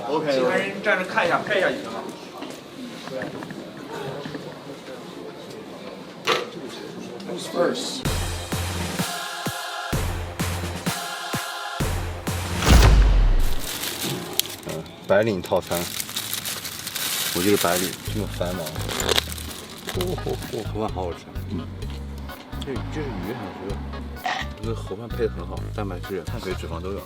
OK。其他人站着看一下，拍一下就行了。Who's first? 白领套餐，我就是白领，这么繁忙。河饭好好吃，这是鱼还是？这个盒饭配的很好，蛋白质、碳水、脂肪都有。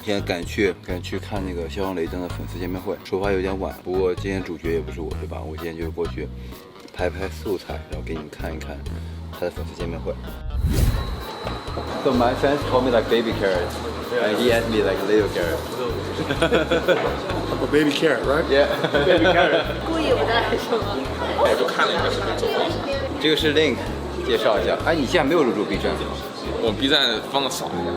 今天赶去看那个消防雷灯的粉丝见面会，出发有点晚，不过今天主角也不是我，对吧？我今天就是过去拍素材，然后给你们看一看他的粉丝见面会。So my friends call me like baby carrot, and he asked me like little carrot. A baby carrot, right? Yeah. Baby carrot。故意不带是吗？我就看了一个视频。这个是 Link， 介绍一下。哎，你现在没有入驻 B 站？我 B 站放的少一点。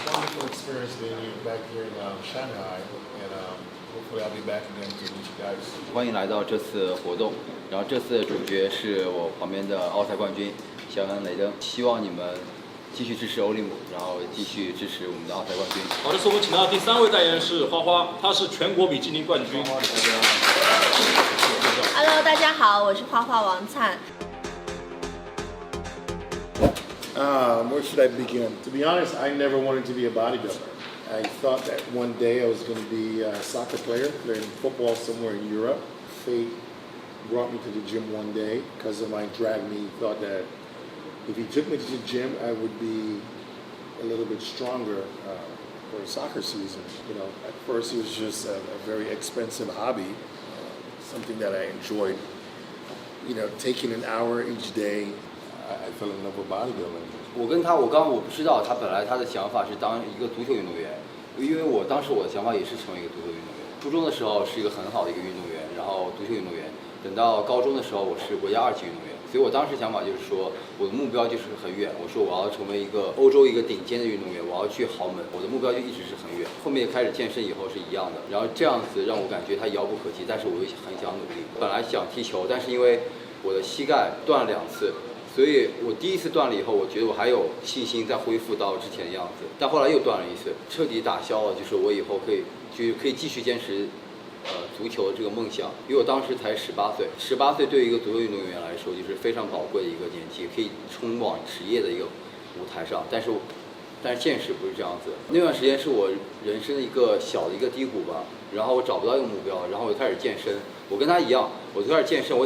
Wonderful experience being back here in Shanghai, and hopefully I'll be back again to meet you guys. 欢迎来到这次活动。然后这次的主角是我旁边的奥赛冠军肖恩雷登，希望你们继续支持欧利姆，然后继续支持我们的奥赛冠军。好，这是我们请到的第3位代言是花花，她是全国比基尼冠军。Hello， 大家好，我是花花王灿。Where should I begin? To be honest, I never wanted to be a bodybuilder. I thought that one day I was going to be a soccer player, playing football somewhere in Europe. Fate brought me to the gym one day because of my drag me. Thought that if he took me to the gym, I would be a little bit stronger for the soccer season. You know, at first it was just a very expensive hobby, something that I enjoyed. You know, taking an hour each day. I fell in love with bodybuilding. 我跟他，我不知道他本来他的想法是当一个足球运动员，因为我当时我的想法也是成为一个足球运动员。初中的时候是一个很好的一个运动员，然后足球运动员。等到高中的时候，我是国家2级运动员，所以我当时想法就是说，我的目标就是很远。我说我要成为一个欧洲一个顶尖的运动员，我要去豪门。我的目标就一直是很远。后面开始健身以后是一样的，然后这样子让我感觉他遥不可及，但是我又很想努力。本来想踢球，但是因为我的膝盖断了2次。所以我第一次断了以后，我觉得我还有信心再恢复到之前的样子，但后来又断了1次，彻底打消了，就是我以后可以继续坚持，足球的这个梦想。因为我当时才18岁，18岁对于一个足球运动员来说就是非常宝贵的一个年纪，可以冲往职业的一个舞台上。但是现实不是这样子。那段时间是我人生的一个小的一个低谷吧，然后我找不到一个目标，然后我就开始健身。我跟他一样，我就开始健身，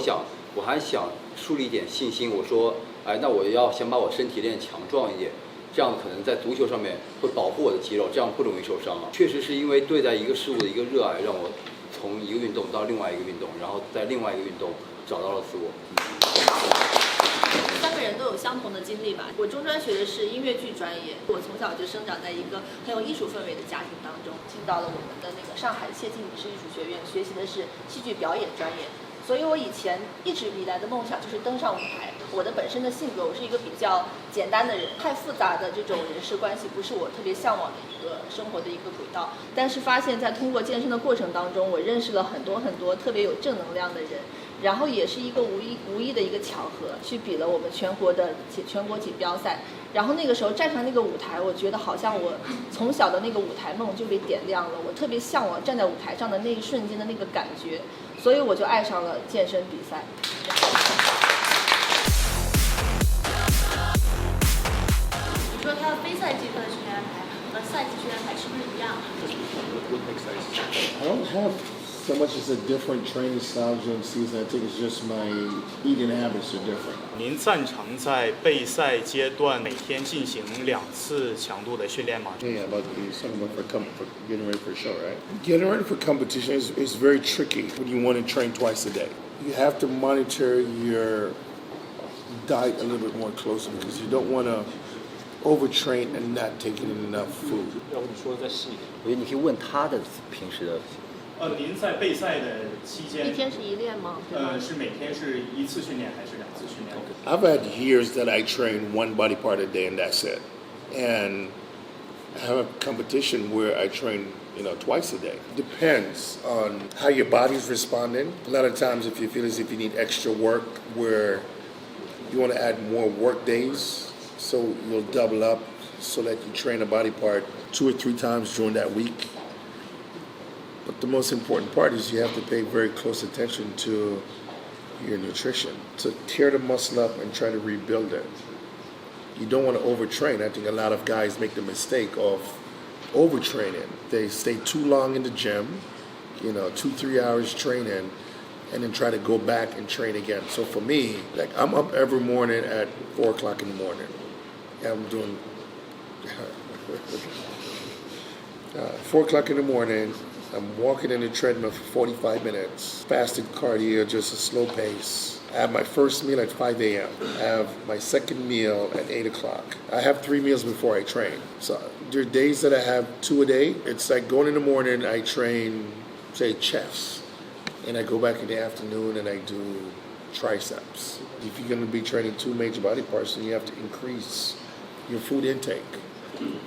我还想树立一点信心，我说，哎，那我要想把我身体练强壮一点，这样可能在足球上面会保护我的肌肉，这样不容易受伤了。确实是因为对待一个事物的一个热爱，让我从一个运动到另外一个运动，然后在另外一个运动找到了自我。3个人都有相同的经历吧。我中专学的是音乐剧专业，我从小就生长在一个很有艺术氛围的家庭当中，进到了我们的那个上海谢晋影视艺术学院，学习的是戏剧表演专业。所以我以前一直以来的梦想就是登上舞台。我的本身的性格，我是一个比较简单的人，太复杂的这种人事关系不是我特别向往的一个生活的一个轨道。但是发现在通过健身的过程当中，我认识了很多很多特别有正能量的人，然后也是一个无意的一个巧合，去比了我们全国锦标赛。然后那个时候站上那个舞台，我觉得好像我从小的那个舞台梦就被点亮了，我特别向往站在舞台上的那一瞬间的那个感觉，所以我就爱上了健身比赛。你说他的非赛季的训练安排和赛季训练安排是不是一样？ I don't have so much as a different training style during the season. I think it's just my eating habits are different. 您赞成在备赛阶段每天进行2次强度的训练吗？ Yeah, about something for getting ready for a show, right? Getting ready for competition is very tricky when you want to train twice a day. You have to monitor your diet a little bit more closely because you don't want to overtrain and not taking enough food. 要不你说的再细一点。我觉得你可以问他的平时的。您在备赛的期间，一天是一练吗？是每天是1次训练还是2次训练？ I've had years that I train one body part a day and that's it. And I have a competition where I train, twice a day. Depends on how your body's responding. A lot of times, if you feel as if you need extra work, where you want to add more work days, so you'll double up so that you train a body part 2 or 3 times during that week. But the most important part is you have to pay very close attention to your nutrition to tear the muscle up and try to rebuild it. You don't want to overtrain. I think a lot of guys make the mistake of overtraining. They stay too long in the gym, 2-3 hours training, and then try to go back and train again. So for me, like I'm up every morning at 4 o'clock in the morning. I'm doing 4 o'clock in the morning. I'm walking in the treadmill for 45 minutes. Fasted cardio, just a slow pace. I have my first meal at 5 a.m. I have my second meal at 8 o'clock. I have 3 meals before I train. So there are days that I have 2 a day. It's like going in the morning, I train, say, chest. And I go back in the afternoon and I do triceps. If you're going to be training 2 major body parts, then you have to increase your food intake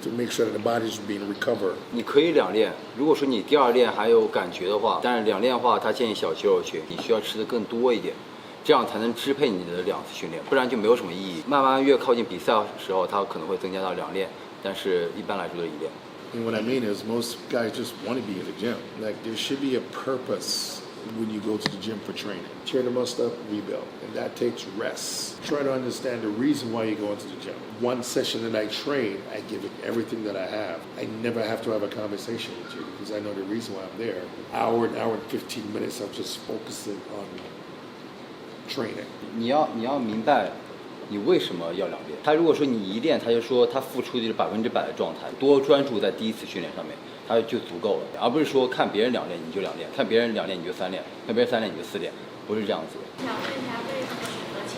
to make sure that the body is being recovered. 你可以2练，如果说你第2练还有感觉的话，但是2练的话，他建议小肌肉群，你需要吃的更多一点，这样才能支配你的2次训练，不然就没有什么意义。慢慢越靠近比赛的时候，它可能会增加到2练，但是一般来说都是1练。And what I mean is most guys just want to be in the gym. Like there should be a purpose when you go to the gym for training. Tear the muscle up, rebuild. And that takes rest. Try to understand the reason why you go into the gym. One session that I train, I give it everything that I have. I never have to have a conversation with you because I know the reason why I'm there. An hour and 15 minutes of just focusing on training. 你要明白你为什么要2练。他如果说你1练，他就说他付出的是100%的状态，多专注在第1次训练上面，他就足够了，而不是说看别人2练你就2练，看别人2练你就3练，看别人3练你就4练，不是这样子的。想问一下，为什么选择签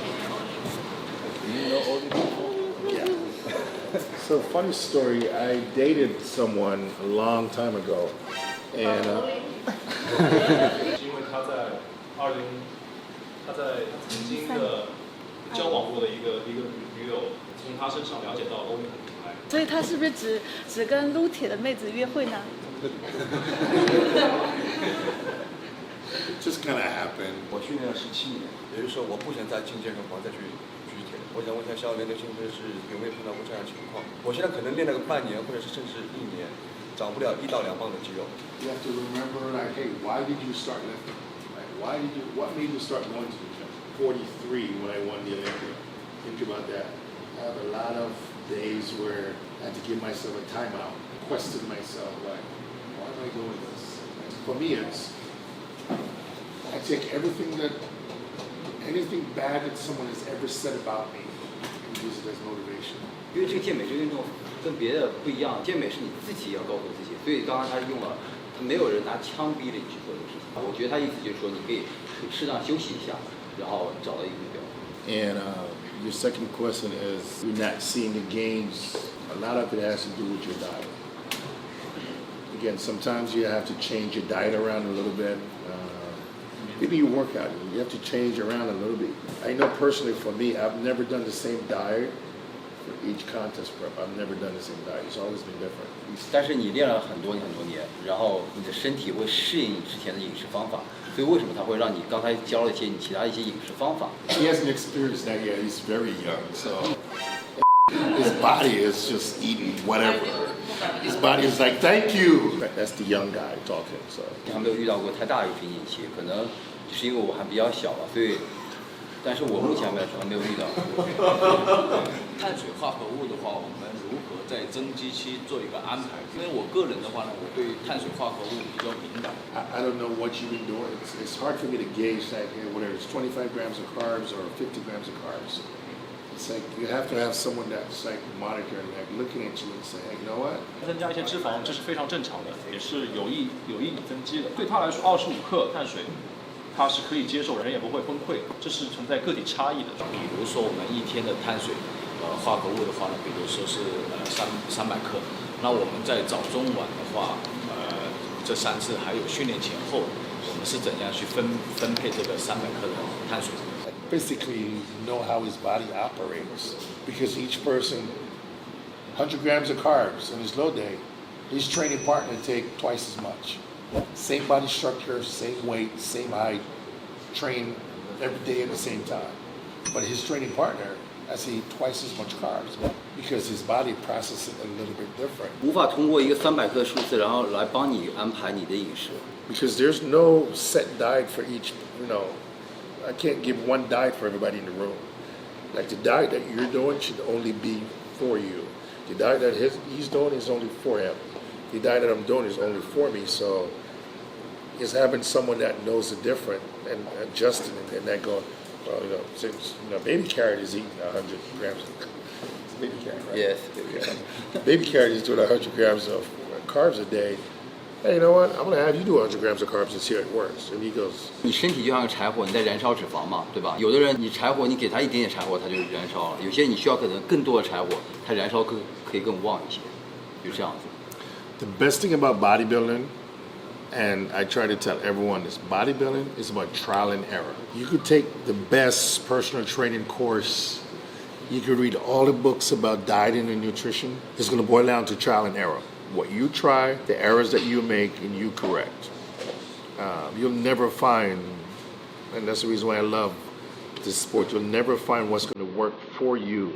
约欧力？ Yeah. So funny story, I dated someone a long time ago. And 因为他在曾经的交往过的一个女友，从他身上了解到欧力的品牌。所以他是不是只跟撸铁的妹子约会呢？ just kind of happened. 我训练了17年，也就是说，我不想再进健身房再去举铁。我想问一下肖练的幸福是有没有碰到过这样的情况？我现在可能练了个半年，或者是甚至1年，长不了1到2磅的肌肉。You have to remember, like, hey, why did you start lifting? Like, what made you start going to the gym? 43 when I won the Olympic. Think about that. I have a lot of days where I had to give myself a timeout, question myself, like, why am I doing this? And for me, I take anything bad that someone has ever said about me and use it as motivation. 因为这个健美这个运动跟别的不一样，健美是你自己要告诉自己，所以刚刚他用了，没有人拿枪逼着你去做这个事情。我觉得他意思就是说，你可以适当休息一下，然后找到一个目标。And your second question is, you're not seeing the gains. A lot of it has to do with your diet. Again, sometimes you have to change your diet around a little bit. Maybe your workout, you have to change around a little bit. I know personally for me, I've never done the same diet for each contest prep. I've never done the same diet. It's always been different. 但是你练了很多年，然后你的身体会适应你之前的饮食方法，所以为什么他会让你刚才教了一些你其他一些饮食方法？ He hasn't experienced that yet. He's very young, so his body is just eating whatever. His body is like, thank you. That's the young guy talking. So 还没有遇到过太大的一瓶引起，可能就是因为我还比较小吧，所以，但是我目前还没有遇到。碳水化合物的话，我们如何在增肌期做一个安排？因为我个人的话呢，我对碳水化合物比较敏感。I don't know what you've been doing. It's hard for me to gauge that, whether it's 25 grams of carbs or 50 grams of carbs. It's like you have to have someone that's like monitoring, like looking at you and saying, hey, you know what? 增加一些脂肪，这是非常正常的，也是有益你增肌的。对他来说，25克碳水，他是可以接受，人也不会崩溃，这是存在个体差异的。比如说我们1天的碳水，化合物的话呢，比如说是300克，那我们在早中晚的话，这3次还有训练前后，我们是怎样去分配这个300克的碳水？ Basically, you know how his body operates because each person 100 grams of carbs on his low day, his training partner take twice as much. Same body structure, same weight, same height, train every day at the same time. But his training partner has to eat twice as much carbs because his body processes it a little bit different. 无法通过一个300克的数字，然后来帮你安排你的饮食。Because there's no set diet for each, I can't give one diet for everybody in the room. Like the diet that you're doing should only be for you. The diet that he's doing is only for him. The diet that I'm doing is only for me. So it's having someone that knows the difference and adjusting it and that going, well, since baby carrot is eating 100 grams of baby carrot, right? Yes. Baby carrot is doing 100 grams of carbs a day. Hey, you know what? I'm gonna have you do 100 grams of carbs and see how it works. And he goes, 你身体就像个柴火，你在燃烧脂肪嘛，对吧？有的人你柴火，你给他一点点柴火，他就燃烧了；有些你需要可能更多的柴火，它燃烧可以更旺一些，就这样子。The best thing about bodybuilding, and I try to tell everyone this, bodybuilding is about trial and error. You could take the best personal training course, you could read all the books about dieting and nutrition. It's gonna boil down to trial and error. What you try, the errors that you make, and you correct. You'll never find, and that's the reason why I love this sport, you'll never find what's gonna work for you.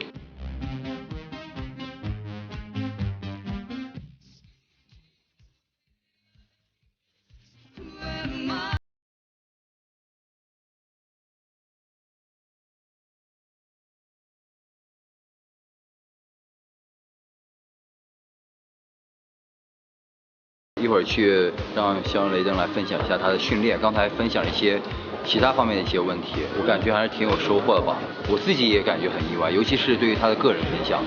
一会儿去让肖雷登来分享一下他的训练，刚才分享了一些其他方面的一些问题，我感觉还是挺有收获的吧。我自己也感觉很意外，尤其是对于他的个人分享。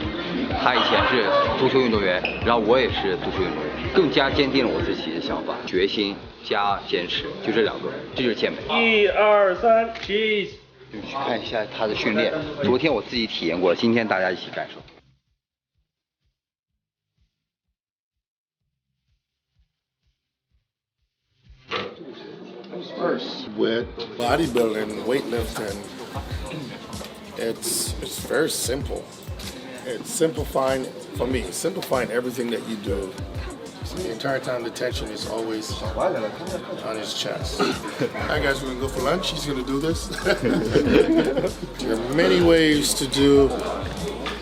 他以前是足球运动员，然后我也是足球运动员，更加坚定了我自己的想法，决心加坚持，就这两个，这就是健美。1、2、3，起！就去看一下他的训练，昨天我自己体验过，今天大家一起感受。First, with bodybuilding, weightlifting, it's very simple. It's simplifying, for me, simplifying everything that you do. So the entire time the tension is always on his chest. Alright guys, we're gonna go for lunch. He's gonna do this. There are many ways to do.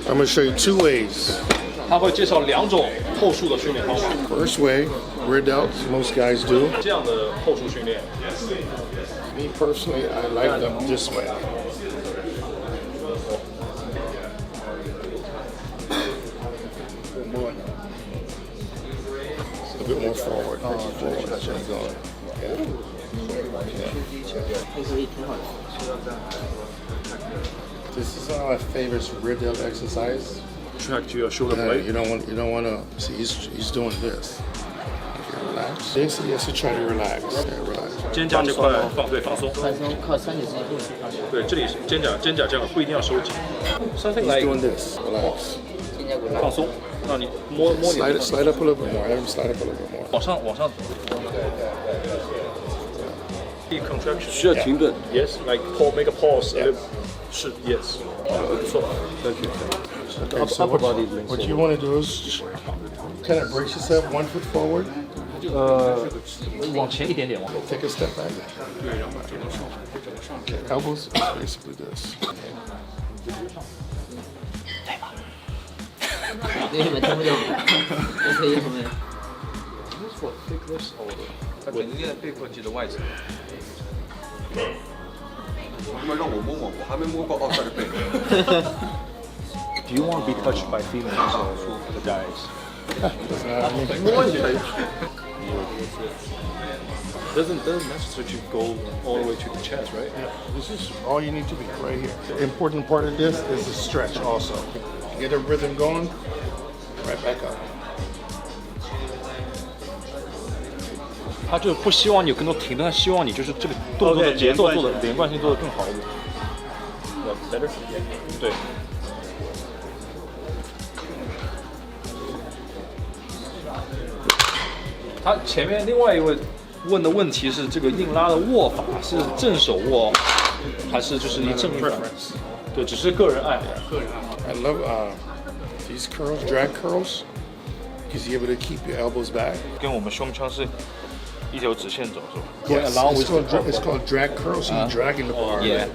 I'm gonna show you 2 ways. 他会介绍2种后束的训练方法。 First way, rear delts, most guys do. 这样的后束训练。 Me personally, I like them this way. A bit more forward. Forward. That's where I'm going. This is one of my favorite rear delt exercise. Track your shoulder blade. You don't want to see. He's doing this. Okay, relax. This he has to try to relax. Yeah, relax. 肩胛这块放松，靠三角肌部去放松。对，这里是肩胛这样不一定要收紧。Something He's like doing this. Relax. 放松，让你摸你。Slide up a little bit more. Have him slide up a little bit more. 往上。Contraction. 需要停顿。 Yes, like make a pause.是 yes. 不错。Thank you. Okay, so what you want to do is kind of brace yourself 1 foot forward. 往前一点点。 Take a step back. Okay, elbows is basically this. 为什么听不懂？我可以后面。他肯定练背阔肌的外侧。他们让我摸，我还没摸过奥赛的背。Do you want to be touched by females for the guys? Doesn't necessarily go all the way to the chest, right? Yeah, this is all you need to be right here. The important part of this is the stretch also. Get a rhythm going, right back up. 他就不希望你有更多停顿，他希望你就是这个动作的节奏做的连贯性做得更好一点。Better？ 对。他前面另外一位问的问题是，这个硬拉的握法是正手握，还是就是你正 preference？ 对，只是个人爱好。I love These curls, drag curls, because you're able to keep your elbows back. 跟我们胸腔是一条直线走，是吧？ Yes, it's called drag curls. So you're dragging the bar. Yeah.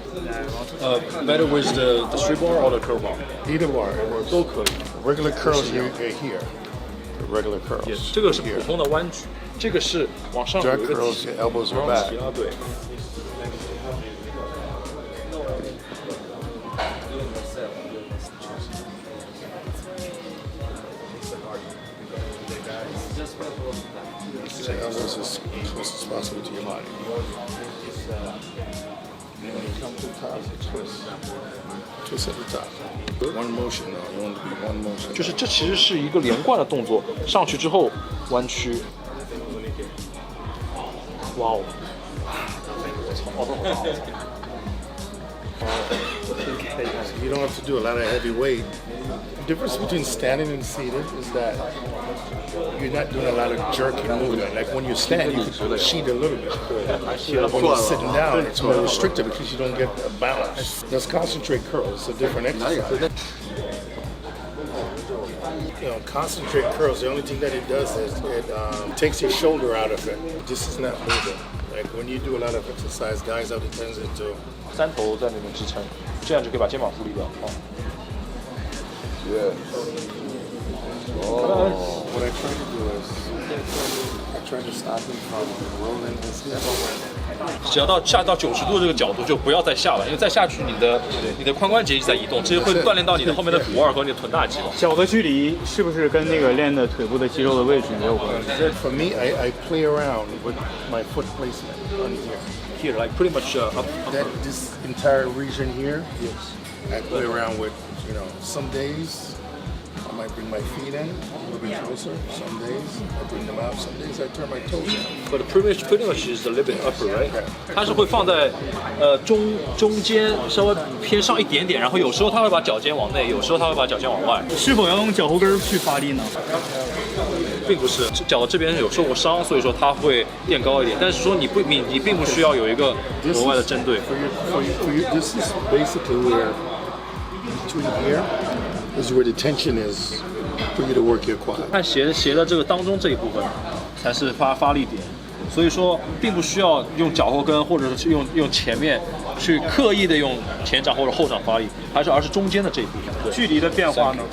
Better with the straight bar or the curl bar? Either bar. 都可以。 Regular curls, you're here. The regular curls. Yes. 这个是普通的弯举，这个是往上有 Drag 一个 curls, your elbows are back. 提拉，对。 The elbows as close as possible to your body. And when you come to the top, twist. Twist at the top. One motion though, you want to be one motion. 就是这其实是一个连贯的动作，上去之后弯曲。哇哦！好多好大。 You don't have to do a lot of heavy weight. The difference between standing and seated is that you're not doing a lot of jerking movement. Like when you stand, you can cheat a little bit. When you're sitting down, it's more restricted because you don't get a balance. That's concentrate curls. It's a different exercise. You know, concentrate curls, the only thing that it does is it takes your shoulder out of it. This is not moving. Like when you do a lot of exercise, guys have the tendency to 三头在那边支撑，这样就可以把肩膀处理掉。好。What I try to do is I try to stop him from rolling his hip. 只要下到90度这个角度就不要再下了，因为再下去你的髋关节一直在移动，这会锻炼到你的后面的股二和你的臀大肌。脚的距离是不是跟那个练的腿部的肌肉的位置也有关系 For me, I play around with my foot placement on here. Here, like pretty much up. That this entire region here, yes, I play around with. You know, some days I might bring my feet in a little bit closer. Some days I bring them out. Some days I turn my toes in. But pretty much is a little bit upper, right? 它是会放在中间稍微偏上一点点，然后有时候它会把脚尖往内，有时候它会把脚尖往外。是否要用脚后跟去发力呢？并不是，脚的这边有受过伤，所以说它会垫高一点。但是说你并不需要有一个额外的针对。For you, this is basically where between here is where the tension is for you to work your quad. 看鞋的这个当中这一部分才是发力点，所以说并不需要用脚后跟或者是用前面去刻意的用前掌或者后掌发力，而是中间的这一部分。距离的变化呢？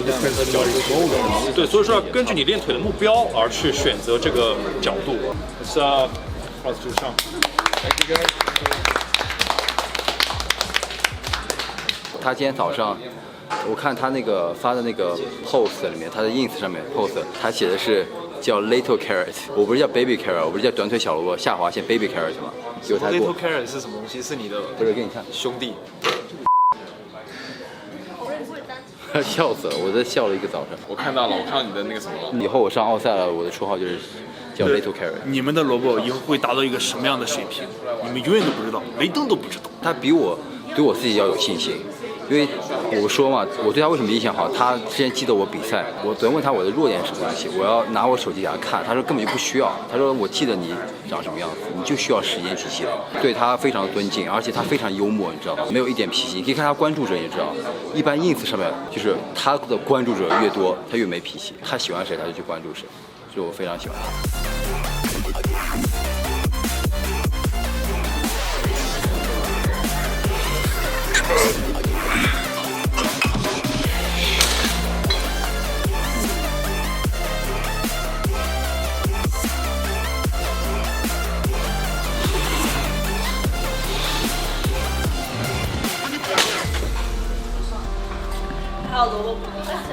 对，所以说要根据你练腿的目标而去选择这个角度。是啊，老子就上。他今天早上，我看他那个发的那个 post 里面，他的 ins 上面 post， 他写的是叫 little carrot， 我不是叫 baby carrot， 我不是叫短腿小萝卜下划线 baby carrot 吗？有他 little carrot 是什么东西？是你的？不是，给你看，兄弟。笑死了，我在笑了一个早上。我看到了，我看到你的那个什么。以后我上奥赛了，我的绰号就是叫 little carrot。你们的萝卜以后会达到一个什么样的水平？你们永远都不知道，雷登都不知道。他比我对我自己要有信心。因为我说嘛，我对他为什么印象好？他之前记得我比赛，我昨天问他我的弱点是什么东西，我要拿我手机给他看，他说根本就不需要，他说我记得你长什么样子，你就需要时间去积累。对他非常尊敬，而且他非常幽默，你知道吗？没有一点脾气，你可以看他关注者也知道，一般 ins 上面就是他的关注者越多，他越没脾气，他喜欢谁他就去关注谁，所以我非常喜欢他。还有萝卜，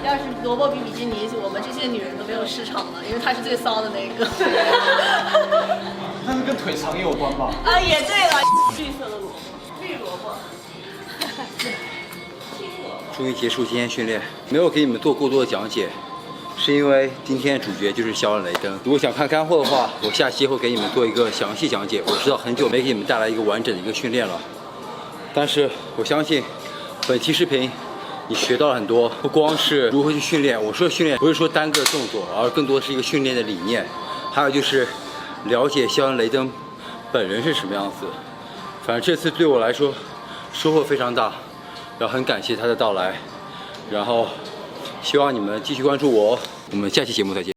要是萝卜比比基尼，我们这些女人都没有市场了，因为它是最骚的那个。那是跟腿长也有关吧？啊，也对了，绿色的萝卜，绿萝卜。终于结束今天训练，没有给你们做过多的讲解，是因为今天的主角就是肖恩·雷登。如果想看干货的话，我下期会给你们做一个详细讲解。我知道很久没给你们带来一个完整的一个训练了，但是我相信本期视频你学到了很多，不光是如何去训练。我说的训练不是说单个动作，而更多的是一个训练的理念，还有就是了解肖恩·雷登本人是什么样子。反正这次对我来说收获非常大，然后很感谢他的到来，然后希望你们继续关注我，我们下期节目再见。